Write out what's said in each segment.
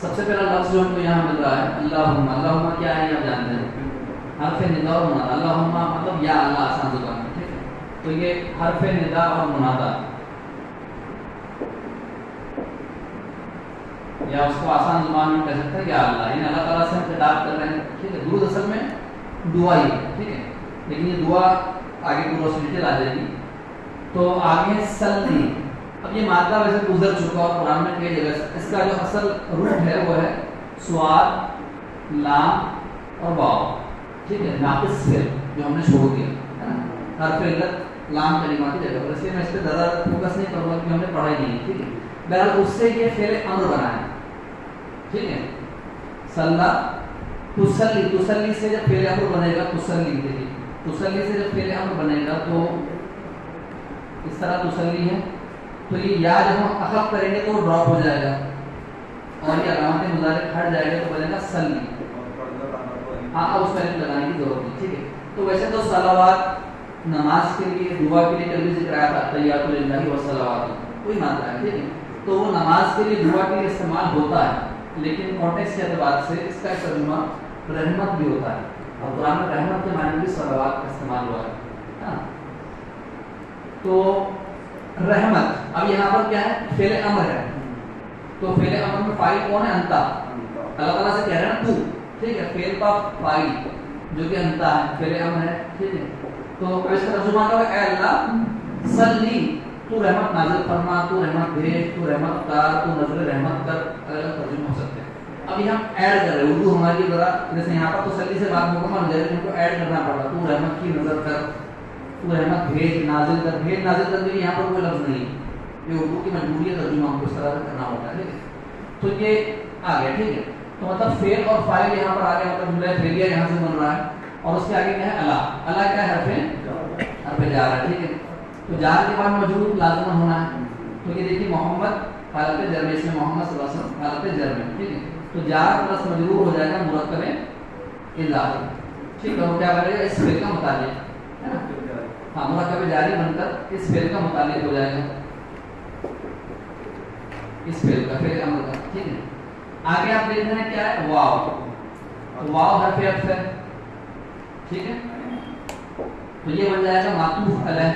سب سے پہلا لفظ جو ہم کو یہاں مل رہا ہے اللہم. اللہم کیا ہے آپ جانتے ہیں, حرف ندا اور منادا. اللہم مطلب یا اللہ آسان زبان میں, ٹھیک ہے. تو یہ حرف ندا اور منادا, یا اس کو آسان زبان میں کہہ سکتے ہیں یا اللہ, یعنی اللہ تعالیٰ سے ہم خطاب کر رہے ہیں, ٹھیک ہے. درود اصل میں دعا ہی ہے, ٹھیک ہے, لیکن یہ دعا آگے پورا ڈیٹیل آ جائے گی. تو آگے سلی, اب یہ مادہ ویسے گزر چکا اور قرآن میں کئی جگہ اس کا جو اصل روٹ ہے وہ ہے سواد, لام اور واو, ٹھیک ہے. ناقص فعل جو ہم نے چھوڑ دیا ہے نا, حرف علت لام کلمہ کی جگہ پر, اس لیے میں اس پہ زیادہ فوکس نہیں کروں گا کیونکہ ہم نے پڑھا ہی نہیں ہے, ٹھیک ہے. بہرحال اس سے یہ فعل امر بنا ہے, ٹھیک ہے. صلی تسلی, تسلی سے جب فعل امر بنے گا, تسلی دیکھیے, تسلی سے جب فعل امر بنے گا تو اس طرح تسلی ہے, تو یہ یا جب ہم اخف کریں گے تو وہ ڈراپ ہو جائے گا اور یہ علامت مضارع ہٹ جائے گا تو بنے گا سلی. ہاں اب اس میں لگانے کی ضرورت نہیں, ٹھیک ہے. تو ویسے تو صلوات نماز کے لیے, دعا کے لیے کبھی ذکر آیا تھا تحیات للہ والصلوات, کوئی مانتا ہے, ٹھیک ہے. تو وہ نماز کے لیے, دعا کے لیے استعمال ہوتا ہے, لیکن کانٹیکسٹ کے اعتبار سے اس کا ترجمہ رحمت بھی ہوتا ہے, اور قرآن میں رحمت کے معنی بھی صلوات کا استعمال ہوا ہے. تو رحمت, اب یہاں پر کیا ہے, فعل امر ہے, تو فعل امر میں فاعل کون ہے, انتا. اللہ تعالیٰ سے کہہ رہے ہیں نا تو, ٹھیک ہے. فعل کا فاعل جو کہ انتا ہے, فعل امر ہے, ٹھیک ہے. تو اس کا ترجمہ کیا ہے, اے اللہ صلی, تو رحمت نازل فرما, تو رحمت بھیج, تو رحمت اتار, تو نظر رحمت کر, الگ الگ ترجمے ہو سکتے ہیں. اب یہ ہم ایڈ کر رہے ہیں, اردو ہماری ذرا جیسے یہاں پر تسلی سے بات مکمل ہو جائے گی, ہم کو ایڈ کرنا پڑا, تو رحمت کی نظر کر, تو رحمت بھیج, نازل کر. بھیج نازل کر کے یہاں پر کوئی لفظ نہیں, یہ اردو کی مجبوری ہے, ترجمہ ہم کو اس طرح سے کرنا ہوتا ہے, ٹھیک ہے. تو یہ آ گیا, ٹھیک ہے. تو مطلب فعل اور فاعل یہاں پر آ گیا, مطلب جملہ فعلیہ یہاں سے بن رہا ہے, اور اس کے آگے کیا ہے اللہ. اللہ کیا ہے, حرف جار ہے, ٹھیک ہے. تو جار کے بعد مجرور لازم ہونا ہے, تو یہ دیکھیے محمد حالت جر میں, اس میں محمد صلی اللہ علیہ وسلم حالت جر میں, ٹھیک ہے. تو جار پلس مجرور ہو جائے گا مرکب اضافی, ٹھیک ہے. وہ کیا بنے گا, اس فعل کا متعلق ہے نا, ہاں مرکب جاری بن کر اس فعل کا متعلق ہو جائے گا, اس فعل کا, فعل امر کا, ٹھیک ہے. آگے آپ دیکھ رہے ہیں کیا ہے, واو. تو واو حرف عطف ہے, ٹھیک ہے. تو یہ بن جائے گا معطوف علیہ,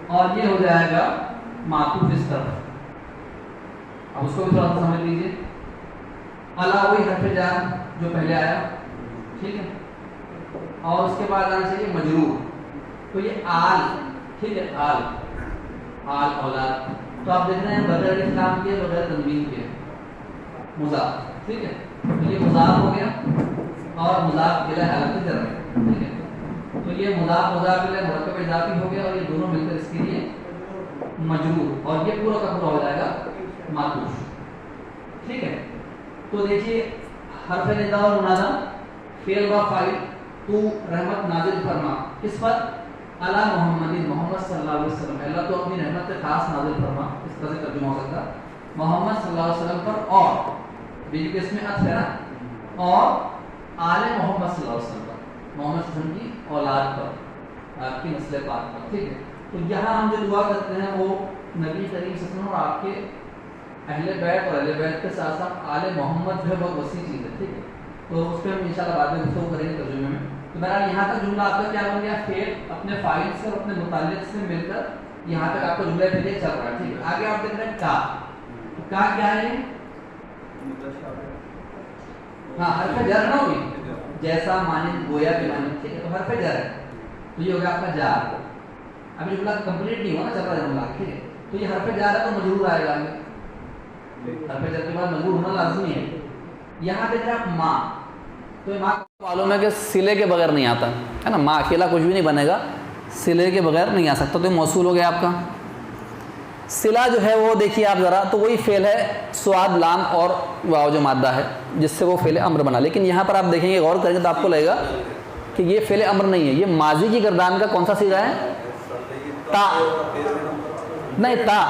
اور یہ ہو جائے گا معطوف اس طرف. اب اس کو بھی تھوڑا سا سمجھ لیجیے. الا وہی حرف جار جو پہلے آیا, ٹھیک ہے, اور اس کے بعد آنا چاہیے مجرور. تو یہ آل, ٹھیک ہے, آل, آل اولاد. تو آپ دیکھ رہے ہیں بغیر اسلام کے, بغیر تنوین کے, مضاف, ٹھیک ہے. تو یہ مضاف ہو گیا اور مضاف الیہ حالت جر ہے, ٹھیک ہے. تو یہ مضاف الیہ مرکب اضافی ہو گیا, اور یہ دونوں مل کر اس کے لیے مجرور, اور یہ پورا کا پورا ہو جائے گا معطوف, ٹھیک ہے. تو دیکھیے حرف ندا اور منادا, فعل و فاعل, تو رحمت نازل فرما, کس پر, علی محمد, محمد صلی اللہ علیہ وسلم. اللہ تو اپنی رحمت خاص نازل فرما, اس طرح سے ترجمہ ہو سکتا ہے محمد صلی اللہ علیہ وسلم پر, اور بیچ کے اس میں عطف ہے نا, اور آل محمد صلی اللہ علیہ وسلم پر, محمد صلی اللہ علیہ وسلم کی اولاد پر, آپ کی نسل پاک پر, ٹھیک ہے. تو یہاں ہم جو دعا کرتے ہیں وہ نبی کریم صلی اللہ علیہ وسلم اور آپ کے اہل بیت اور اہل بیت کے ساتھ ساتھ آل محمد جو ہے بہت وسیع چیز ہے, ٹھیک ہے. تو اس پہ ہم انشاءاللہ بعد میں گفتگو کریں گے ترجمے میں. تو بہرحال یہاں تک جملہ آپ کا کیا بن گیا, فعل اپنے فاعل سے اور اپنے متعلق سے مل کر یہاں تک آپ کا جملہ فعلیہ چل رہا ہے, ٹھیک ہے. آگے آپ دیکھ رہے ہیں کا کیا ہے, ہاں حرف جر نہ ہوگی, جیسا مانند گویا کے مانند, ٹھیک ہے. تو حرف جر ہے, تو یہ ہو گیا آپ کا جار. ابھی جملہ کمپلیٹ نہیں ہوا نا, چل رہا ہے جملہ, ٹھیک ہے. تو یہ حرف جار ہے تو مجرور آئے گا, حرف جر کے بعد مجرور ہونا لازمی ہے. یہاں دیکھ رہے ہیں آپ ماں, تو ماں معلوم ہے کہ صلے کے بغیر نہیں آتا ہے نا, ماں اکیلا کچھ بھی نہیں بنے گا, صلے کے بغیر نہیں آ سکتا. تو یہ موصول ہو گیا آپ کا. صلہ جو ہے وہ دیکھیے آپ ذرا, تو وہی فعل ہے سواد لام اور واو جو مادہ ہے جس سے وہ فعل امر بنا. لیکن یہاں پر آپ دیکھیں گے, غور کریں گے تو آپ کو لگے گا کہ یہ فعل امر نہیں ہے, یہ ماضی کی گردان کا کون سا صیغہ ہے, تا, نہیں تا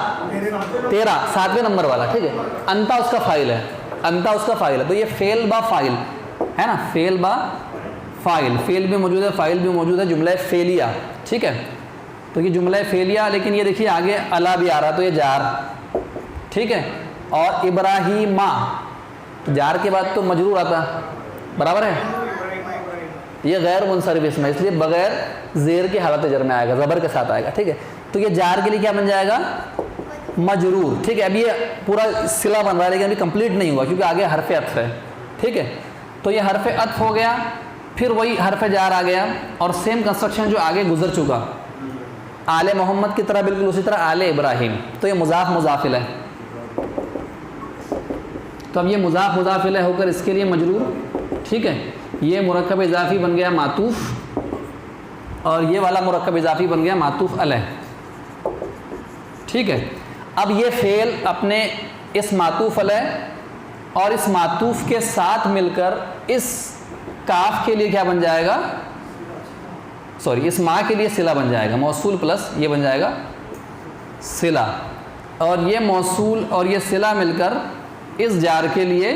13 7ویں نمبر والا, ٹھیک ہے. انتا اس کا فاعل ہے, انتا اس کا فاعل ہے. تو یہ فعل با فاعل ہے نا, فعل با فاعل, فعل بھی موجود ہے, فاعل بھی موجود ہے, جملہ فعلیہ, ٹھیک ہے. تو یہ جملہ فعلیہ, لیکن یہ دیکھیے آگے الا بھی آ رہا, تو یہ جار, ٹھیک ہے. اور ابراہیما، تو جار کے بعد تو مجرور آتا، برابر ہے، یہ غیر منصرف اسم ہے، اس لیے بغیر زیر کی حالت جر میں آئے گا، زبر کے ساتھ آئے گا، ٹھیک ہے. تو یہ جار کے لیے کیا بن جائے گا؟ مجرور. ٹھیک ہے، اب یہ پورا صلہ بن رہا ہے لیکن ابھی کمپلیٹ نہیں ہوا کیونکہ آگے حرف عطف ہے. ٹھیک ہے، تو یہ حرف عطف ہو گیا، پھر وہی حرف جار آ گیا، اور سیم کنسٹرکشن جو آگے گزر چکا آل محمد کی طرح، بالکل اسی طرح آل ابراہیم. تو یہ مضاف مضاف الیہ، تو اب یہ مضاف مضاف الیہ ہو کر اس کے لیے مجرور. ٹھیک ہے، یہ مرکب اضافی بن گیا معطوف، اور یہ والا مرکب اضافی بن گیا معطوف علیہ. ٹھیک ہے، اب یہ فعل اپنے اس معطوف علیہ اور اس معطوف کے ساتھ مل کر اس کاف کے لیے کیا بن جائے گا؟ سوری، اس ما کے لیے صلہ بن جائے گا، موصول پلس یہ بن جائے گا صلہ، اور یہ موصول اور یہ صلہ مل کر اس جار کے لیے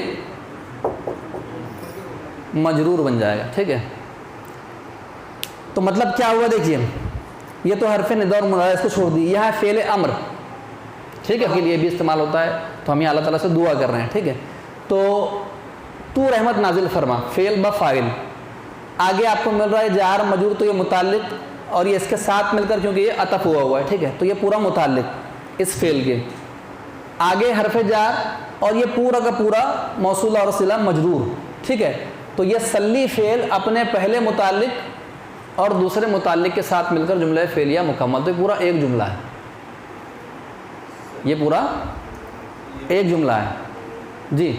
مجرور بن جائے گا. ٹھیک ہے، تو مطلب کیا ہوا؟ دیکھیے، یہ تو حرف ندا اور مضارع اس کو چھوڑ دی، یہاں فعل امر، ٹھیک ہے، کے لیے بھی استعمال ہوتا ہے، تو ہم یہ اللہ تعالیٰ سے دعا کر رہے ہیں. ٹھیک ہے، تو رحمت نازل فرما، فعل بفاعل، آگے آپ کو مل رہا ہے جار مجرور، تو یہ متعلق، اور یہ اس کے ساتھ مل کر کیونکہ یہ عطف ہوا ہے. ٹھیک ہے، تو یہ پورا متعلق اس فعل کے، آگے حرف جار، اور یہ پورا کا پورا موصول اور صلہ مجرور. ٹھیک ہے، تو یہ سلی فعل اپنے پہلے متعلق اور دوسرے متعلق کے ساتھ مل کر جملہ فعلیہ مکمل. تو یہ پورا ایک جملہ ہے، یہ پورا ایک جملہ ہے. جی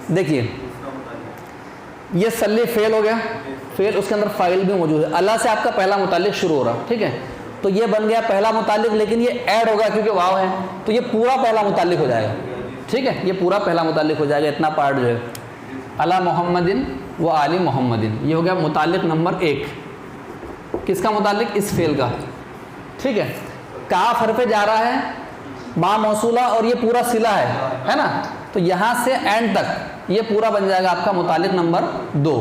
دیکھیے، یہ سلی فعل ہو گیا، فعل اس کے اندر فاعل بھی موجود ہے، اللہ سے آپ کا پہلا متعلق شروع ہو رہا. ٹھیک ہے، تو یہ بن گیا پہلا متعلق، لیکن یہ ایڈ ہوگا کیونکہ واو ہے، تو یہ پورا پہلا متعلق ہو جائے گا. ٹھیک ہے، یہ پورا پہلا متعلق ہو جائے گا، اتنا پارٹ جو ہے علی محمدن و آل محمدن، یہ ہو گیا متعلق نمبر 1. کس کا متعلق؟ اس فعل کا. ٹھیک ہے، کاف حرف جا رہا ہے، ما موصولہ، اور یہ پورا صلہ ہے نا، تو یہاں سے اینڈ تک یہ پورا بن جائے گا آپ کا متعلق نمبر 2،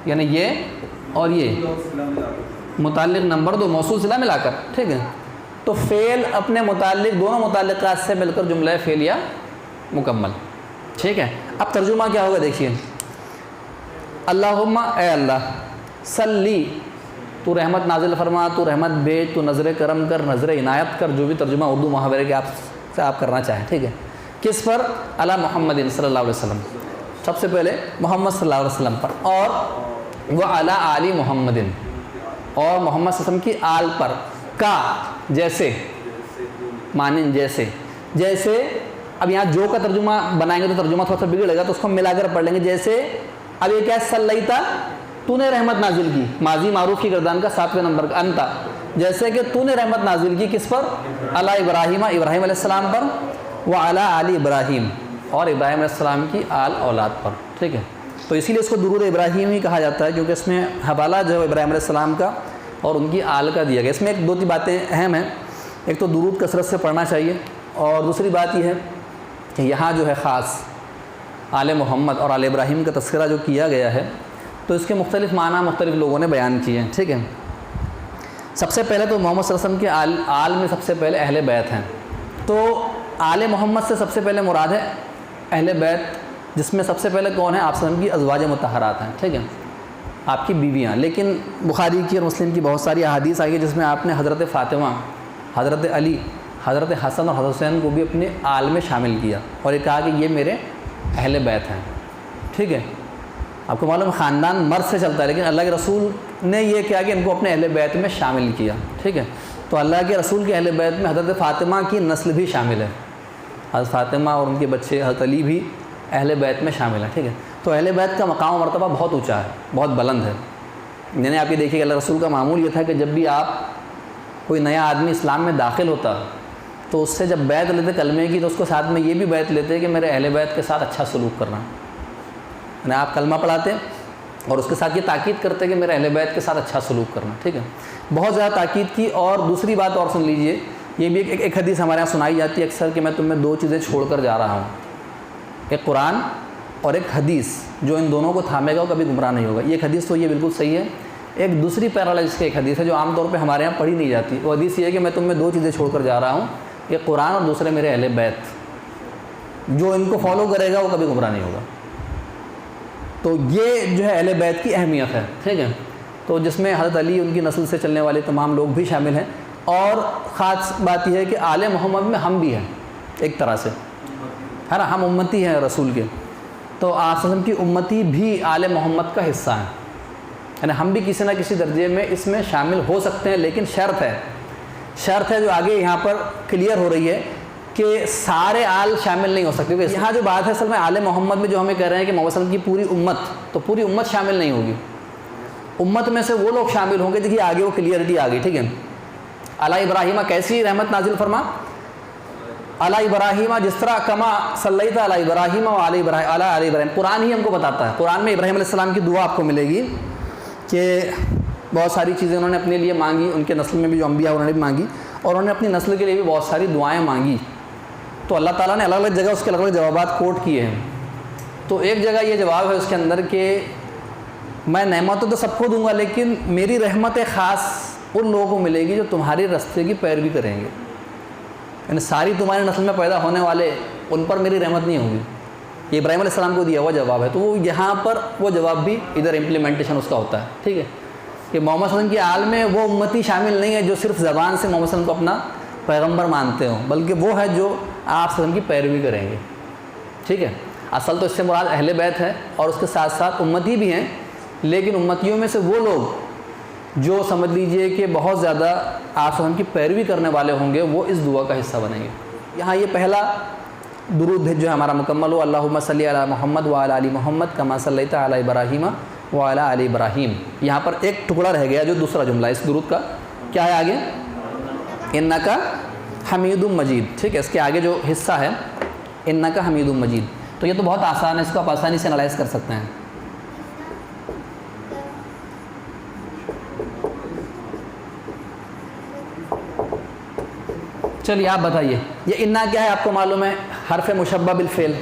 یعنی یہ اور یہ متعلق نمبر 2 موصول صلہ ملا کر. ٹھیک ہے، تو فعل اپنے متعلق دونوں متعلقات سے مل کر جملہ فعلیہ مکمل. ٹھیک ہے، اب ترجمہ کیا ہوگا؟ دیکھیے، اللہم، اے اللہ، صلی، تو رحمت نازل فرما، تو رحمت بھیج، تو نظر کرم کر، نظر عنایت کر، جو بھی ترجمہ اردو محاورے کے آپ کرنا چاہیں. ٹھیک ہے، کس پر؟ علی محمد صلی اللہ علیہ وسلم، سب سے پہلے محمد صلی اللہ علیہ وسلم پر، اور وہ علی آل محمد، اور محمد صلی اللہ علیہ وسلم کی آل پر، کا جیسے، مانن جیسے. اب یہاں جو کا ترجمہ بنائیں گے تو ترجمہ تھوڑا سا بگڑے گا، تو اس کو ملا کر پڑھ لیں گے. جیسے اب یہ کیا ہے؟ صلیتا، تو نے رحمت نازل کی، ماضی معروف کی گردان کا 7ویں نمبر کا انتا، جیسے کہ تو نے رحمت نازل کی کس پر؟ علی ابراہیم، ابراہیم علیہ السلام پر، وعلی آل ابراہیم، اور ابراہیم علیہ السلام کی آل اولاد پر. ٹھیک ہے، تو اسی لیے اس کو درود ابراہیم ہی کہا جاتا ہے، کیونکہ اس میں حوالہ جو ہے ابراہیم علیہ السلام کا اور ان کی آل کا دیا گیا. اس میں ایک دو تین باتیں اہم ہیں، ایک تو درود کثرت سے پڑھنا چاہیے، اور دوسری بات یہ ہے کہ یہاں جو ہے خاص آل محمد اور آل ابراہیم کا تذکرہ جو کیا گیا ہے، تو اس کے مختلف معنی مختلف لوگوں نے بیان کیے ہیں. ٹھیک ہے، سب سے پہلے تو محمد صلی اللہ علیہ وسلم کے آل میں سب سے پہلے اہل بیت ہیں، تو آل محمد سے سب سے پہلے مراد ہے اہل بیت، جس میں سب سے پہلے کون ہے؟ آپ صلی اللہ علیہ وسلم کی ازواج مطہرات ہیں. ٹھیک ہے، آپ کی بیویاں. لیکن بخاری کی اور مسلم کی بہت ساری احادیث آئی ہے جس میں آپ نے حضرت فاطمہ، حضرت علی، حضرت حسن اور حضرت حسین کو بھی اپنے آل میں شامل کیا، اور یہ کہا کہ یہ میرے اہل بیت ہیں. ٹھیک ہے، آپ کو معلوم خاندان مرد سے چلتا ہے، لیکن اللہ کے رسول نے یہ کیا کہ ان کو اپنے اہل بیت میں شامل کیا. ٹھیک ہے، تو اللہ کے رسول کے اہل بیت میں حضرت فاطمہ کی نسل بھی شامل ہے، حضرت فاطمہ اور ان کے بچے حضرت علی بھی اہل بیت میں شامل ہیں. ٹھیک ہے، تو اہل بیت کا مقام و مرتبہ بہت اونچا ہے، بہت بلند ہے. یعنی آپ یہ دیکھیے کہ اللہ رسول کا معمول یہ تھا کہ جب بھی آپ کوئی نیا آدمی اسلام میں داخل ہوتا تو اس سے جب بیعت لیتے کلمے کی، تو اس کو ساتھ میں یہ بھی بیعت لیتے کہ میرے اہل بیت کے ساتھ اچھا سلوک کرنا. یعنی آپ کلمہ پڑھاتے اور اس کے ساتھ یہ تاکید کرتے کہ میرے اہل بیت کے ساتھ اچھا سلوک کرنا. ٹھیک ہے، بہت زیادہ تاکید کی. اور دوسری بات اور سن لیجئے، یہ بھی ایک حدیث ہمارے یہاں سنائی جاتی ہے اکثر کہ میں تم میں 2 چیزیں چھوڑ کر جا رہا ہوں، ایک قرآن اور ایک حدیث، جو ان دونوں کو تھامے گا وہ کبھی گمراہ نہیں ہوگا. یہ ایک حدیث تو یہ بالکل صحیح ہے ایک دوسری پیرالائز کی ایک حدیث ہے جو عام طور پہ ہمارے یہاں پڑھی نہیں جاتی. وہ حدیث یہ ہے کہ میں تم میں 2 چیزیں چھوڑ کر جا رہا ہوں, ایک قرآن اور دوسرے میرے اہل بیت. جو ان کو فالو کرے گا وہ کبھی گمراہ نہیں ہوگا. تو یہ جو ہے اہل بیت کی اہمیت ہے, ٹھیک ہے. تو جس میں حضرت علی, ان کی نسل سے چلنے والے تمام لوگ بھی شامل ہیں. اور خاص بات یہ ہے کہ آل محمد میں ہم بھی ہیں ایک طرح سے, ہے نا, ہم امتی ہیں رسول کے. تو آپ صلی اللہ علیہ وسلم کی امتی بھی آل محمد کا حصہ ہیں, یعنی ہم بھی کسی نہ کسی درجے میں اس میں شامل ہو سکتے ہیں. لیکن شرط ہے جو آگے یہاں پر کلیئر ہو رہی ہے کہ سارے آل شامل نہیں ہو سکتے. کیونکہ یہاں جو بات ہے اصل میں آل محمد میں جو ہمیں کہہ رہے ہیں کہ محمد صلی اللہ علیہ وسلم کی پوری امت, تو پوری امت شامل نہیں ہوگی. امت میں سے وہ لوگ شامل ہوں گے. دیکھیے آگے وہ کلیئرٹی آ گئی, ٹھیک ہے. علی ابراہیمہ کیسی رحمت نازل فرما, علی ابراہیمہ جس طرح کما صلیت علی ابراہیم و علی ابراہیم. قرآن ہی ہم کو بتاتا ہے. قرآن میں ابراہیم علیہ السلام کی دعا آپ کو ملے گی کہ بہت ساری چیزیں انہوں نے اپنے لیے مانگی, ان کے نسل میں بھی جو انبیاء انہوں نے بھی مانگی, اور انہوں نے اپنی نسل کے لیے بھی بہت ساری دعائیں مانگی. تو اللہ تعالیٰ نے الگ الگ جگہ اس کے الگ الگ جوابات کوٹ کیے ہیں. تو ایک جگہ یہ جواب ہے اس کے اندر کہ میں نعمتوں تو سب کو دوں گا, لیکن میری رحمت خاص ان لوگوں کو ملے گی جو تمہاری رستے کی پیروی کریں گے. یعنی ساری تمہاری نسل میں پیدا ہونے والے ان پر میری رحمت نہیں ہوگی. یہ ابراہیم علیہ السلام کو دیا ہوا جواب ہے. تو وہ یہاں پر وہ جواب بھی ادھر امپلیمنٹیشن اس کا ہوتا ہے, ٹھیک ہے. کہ محمد صلی اللہ علیہ وسلم کی آل میں وہ امتی شامل نہیں ہے جو صرف زبان سے محمد صلی اللہ علیہ وسلم کو اپنا پیغمبر مانتے ہوں, بلکہ وہ ہے جو آپ صلی اللہ علیہ وسلم کی پیروی کریں گے, ٹھیک ہے. اصل تو اس سے مراد اہل بیت ہے, اور اس کے ساتھ ساتھ امتی بھی ہیں. لیکن امتیوں میں سے وہ لوگ جو سمجھ لیجئے کہ بہت زیادہ آپ صلی اللہ علیہ وسلم کی پیروی کرنے والے ہوں گے, وہ اس دعا کا حصہ بنیں گے. یہاں یہ پہلا درود جو ہے ہمارا مکمل ہو, اللہم صلی علی محمد وعلی آل محمد کما صلیت علی ابراہیم وعلی آل ابراہیم. یہاں پر ایک ٹکڑا رہ گیا جو دوسرا جملہ اس درود کا, کیا ہے آگے, انکا حمید مجید, ٹھیک ہے. اس کے آگے جو حصہ ہے انکا حمید مجید, تو یہ تو بہت آسان ہے, اس کو آپ آسانی سے انالائز کر سکتے ہیں. چلیے آپ بتائیے, یہ انا کیا ہے آپ کو معلوم ہے, حرف مشبہ بالفعل,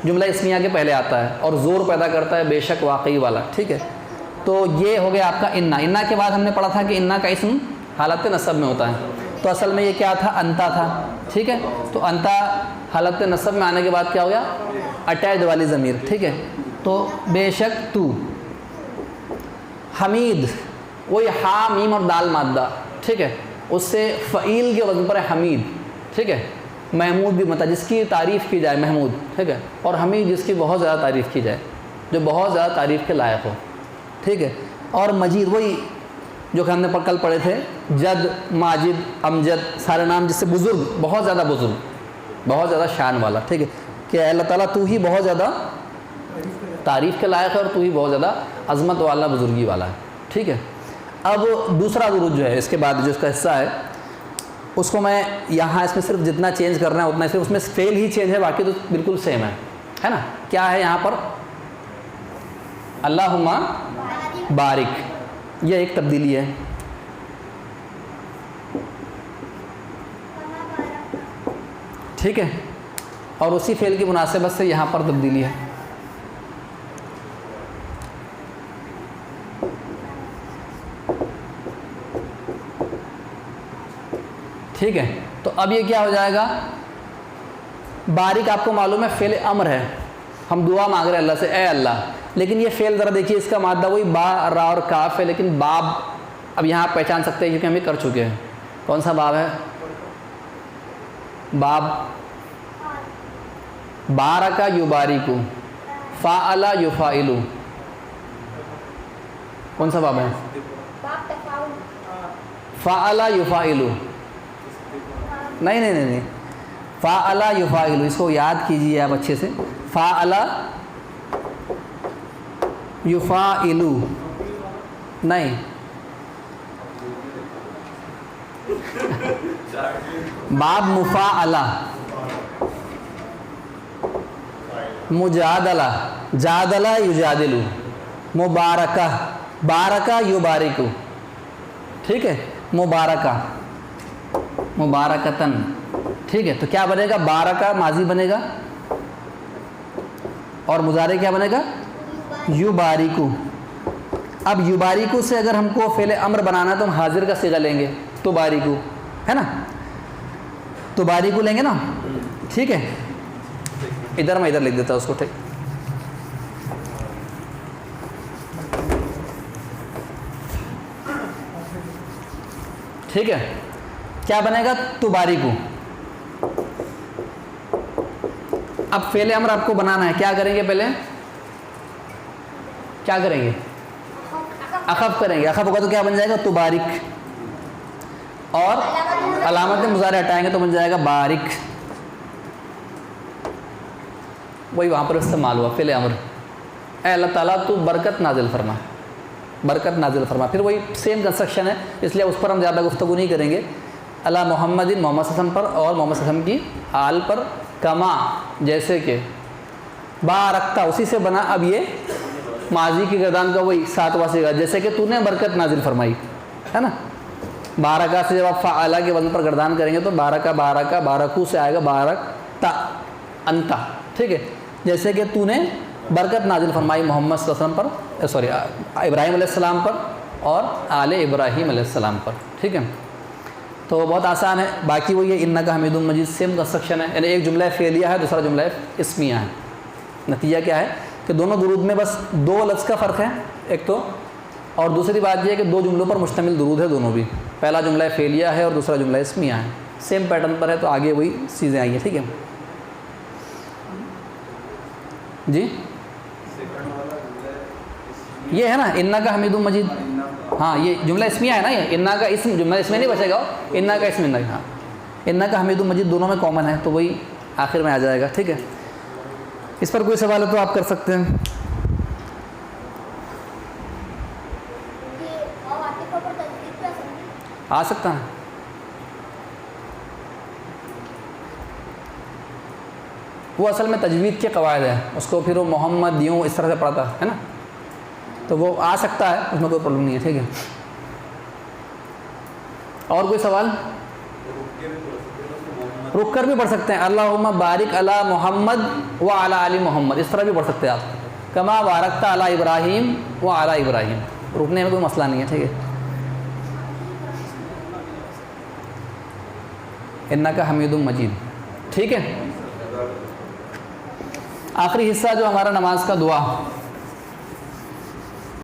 جملہ اسمیہ کے پہلے آتا ہے اور زور پیدا کرتا ہے بے شک واقعی والا, ٹھیک ہے. تو یہ ہو گیا آپ کا انا. انا کے بعد ہم نے پڑھا تھا کہ انا کا اسم حالت نصب میں ہوتا ہے. تو اصل میں یہ کیا تھا, انتا تھا, ٹھیک ہے. تو انتا حالت نصب میں آنے کے بعد کیا ہو گیا, اٹیچڈ والی ضمیر, ٹھیک ہے. تو بے شک تو. حمید وہی ہا میم اور دال مادہ, ٹھیک ہے, اس سے فعیل کے وزن پر ہے حمید, ٹھیک ہے. محمود بھی مطلب جس کی تعریف کی جائے, محمود, ٹھیک ہے. اور حمید جس کی بہت زیادہ تعریف کی جائے, جو بہت زیادہ تعریف کے لائق ہو, ٹھیک ہے. اور مجید وہی جو کہ ہم نے کل پڑھے تھے, جد, ماجد, امجد, سارے نام جس سے بزرگ, بہت زیادہ بزرگ, بہت زیادہ شان والا, ٹھیک ہے. کہ اللہ تعالیٰ تو ہی بہت زیادہ تعریف کے لائق ہے اور تو ہی بہت زیادہ عظمت والا, بزرگی والا ہے, ٹھیک ہے. اب دوسرا درود جو ہے اس کے بعد جو اس کا حصہ ہے, اس کو میں یہاں اس میں صرف جتنا چینج کرنا ہے اتنا, صرف اس میں فعل ہی چینج ہے, باقی تو بالکل سیم ہے نا. کیا ہے یہاں پر, اللہم بارک, یہ ایک تبدیلی ہے, ٹھیک ہے. اور اسی فعل کی مناسبت سے یہاں پر تبدیلی ہے. ٹھیک ہے. تو اب یہ کیا ہو جائے گا, بارک آپ کو معلوم ہے فعل امر ہے, ہم دعا مانگ رہے ہیں اللہ سے, اے اللہ. لیکن یہ فعل ذرا دیکھیے, اس کا مادہ وہی با, را اور کاف ہے, لیکن باب اب یہاں آپ پہچان سکتے ہیں کیونکہ ہم یہ کر چکے ہیں. کون سا باب ہے, باب. بارکا یبارکو, فاعل یفاعلو, کون سا باب ہے, فاعل یفاعلو, نہیں نہیں نہیں نہیں, فاعل یفاعلو, اس کو یاد کیجئے آپ اچھے سے. فاعل یفاعلو, نہیں, باب مفاعلہ, مجادلہ, جادلہ یجادلو, مبارکہ, بارکہ یبارکو, ٹھیک ہے. مبارکہ, مبارکتن, ٹھیک ہے. تو کیا بنے گا, بارکہ ماضی بنے گا, اور مضارع کیا بنے گا, یبارکو. اب یبارکو سے اگر ہم کو فعل امر بنانا ہے تو ہم حاضر کا صیغہ لیں گے، تبارکو، ہے نا، تبارکو لیں گے نا، ٹھیک ہے. ادھر میں ادھر لکھ دیتا ہوں اس کو، ٹھیک ہے. کیا بنے گا؟ تبارکو. اب فعل امر آپ کو بنانا ہے، کیا کریں گے؟ پہلے کیا کریں گے؟ اخف کریں گے. اخف ہوگا تو کیا بن جائے گا؟ تبارک. اور علامت مضارع ہٹائیں گے تو بن جائے گا بارک. وہی وہاں پر استعمال ہوا فعل امر. اے اللہ تعالیٰ تو برکت نازل فرما، برکت نازل فرما. پھر وہی سیم کنسٹرکشن ہے، اس لیے اس پر ہم زیادہ گفتگو نہیں کریں گے. اللہ محمد، محمد صلی اللہ علیہ وسلم پر اور محمد صلی اللہ علیہ وسلم کی آل پر، کما جیسے کہ، بارکتا اسی سے بنا. اب یہ ماضی کی گردان کا وہی 7واں صیغہ، جیسے کہ تو نے برکت نازل فرمائی، ہے نا. بارکا سے جب آپ فعلا کے وزن پر گردان کریں گے تو بارکا، بارکا، بارکو سے آئے گا بارکتا انتا، ٹھیک ہے. جیسے کہ تو نے برکت نازل فرمائی محمد صلی اللہ علیہ وسلم پر، ابراہیم علیہ السلام پر اور آل ابراہیم علیہ السلام پر، ٹھیک ہے. تو بہت آسان ہے. باقی وہ یہ انکا حمید مجید سیم کنسٹرکشن ہے، یعنی ایک جملہ فعلیہ ہے، دوسرا جملہ اسمیہ ہے. نتیجہ کیا ہے کہ دونوں درود میں بس 2 لفظ کا فرق ہے ایک تو، اور دوسری بات یہ ہے کہ 2 جملوں پر مشتمل درود ہے دونوں بھی. پہلا جملہ فعلیہ ہے اور دوسرا جملہ اسمیہ ہے. سیم پیٹرن پر ہے تو آگے وہی چیزیں آئی ہیں، ٹھیک ہے جی. یہ ہے نا انکا حمید مجید، ہاں یہ جملہ اسمیہ ہے نا. یہ انکا اسم، جملہ اسمیہ نہیں بچے گا، انکا اسم انکا، ہاں انکا حمید مجید دونوں میں کامن ہے تو وہی آخر میں آ جائے گا، ٹھیک ہے. اس پر کوئی سوال ہے تو آپ کر سکتے ہیں. آ سکتا ہے. وہ اصل میں تجوید کے قواعد ہے، اس کو پھر وہ محمد یوں اس طرح سے پڑھتا ہے نا، تو وہ آ سکتا ہے، اس میں کوئی پرابلم نہیں ہے، ٹھیک ہے. اور کوئی سوال؟ رک کر بھی پڑھ سکتے ہیں. اللہم بارک علی محمد و علی آل محمد، اس طرح بھی پڑھ سکتے ہیں آپ. کما بارکت علی ابراہیم و علی ابراہیم، رکنے میں کوئی مسئلہ نہیں ہے، ٹھیک ہے. انکا حمید مجید، ٹھیک ہے. آخری حصہ جو ہمارا نماز کا دعا،